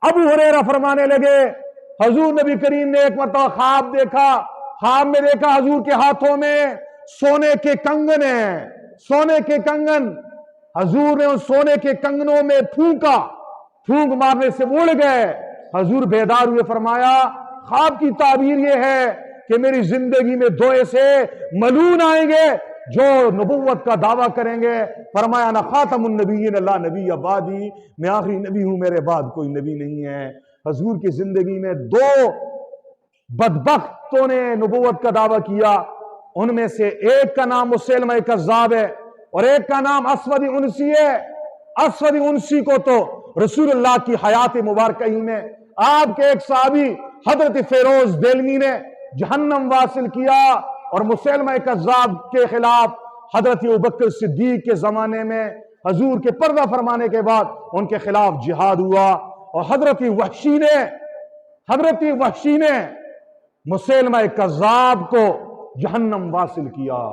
ابو ہریرہ فرمانے لگے حضور نبی کریم نے ایک مرتبہ خواب دیکھا، خواب میں دیکھا حضور کے ہاتھوں میں سونے کے کنگن ہیں، سونے کے کنگن۔ حضور نے ان سونے کے کنگنوں میں پھونکا، پھونک مارنے سے اڑ گئے۔ حضور بیدار ہوئے، فرمایا خواب کی تعبیر یہ ہے کہ میری زندگی میں دو ایسے ملعون آئیں گے جو نبوت کا دعویٰ کریں گے۔ فرمایا انا خاتم النبیین لا نبی بعدی، میں آخری نبی ہوں، میرے بعد کوئی نبی نہیں ہے۔ حضور کی زندگی میں دو بدبختوں نے نبوت کا دعویٰ کیا، ان میں سے ایک کا نام مسیلمہ کذاب ہے اور ایک کا نام اسود عنسی ہے۔ اسود عنسی کو تو رسول اللہ کی حیات مبارکہ ہی میں آپ کے ایک صحابی حضرت فیروز دہلوی نے جہنم واصل کیا، اور مسیلمہ کذاب کے خلاف حضرت ابوبکر صدیق کے زمانے میں حضور کے پردہ فرمانے کے بعد ان کے خلاف جہاد ہوا، اور حضرت وحشی نے مسیلمہ کذاب کو جہنم واصل کیا۔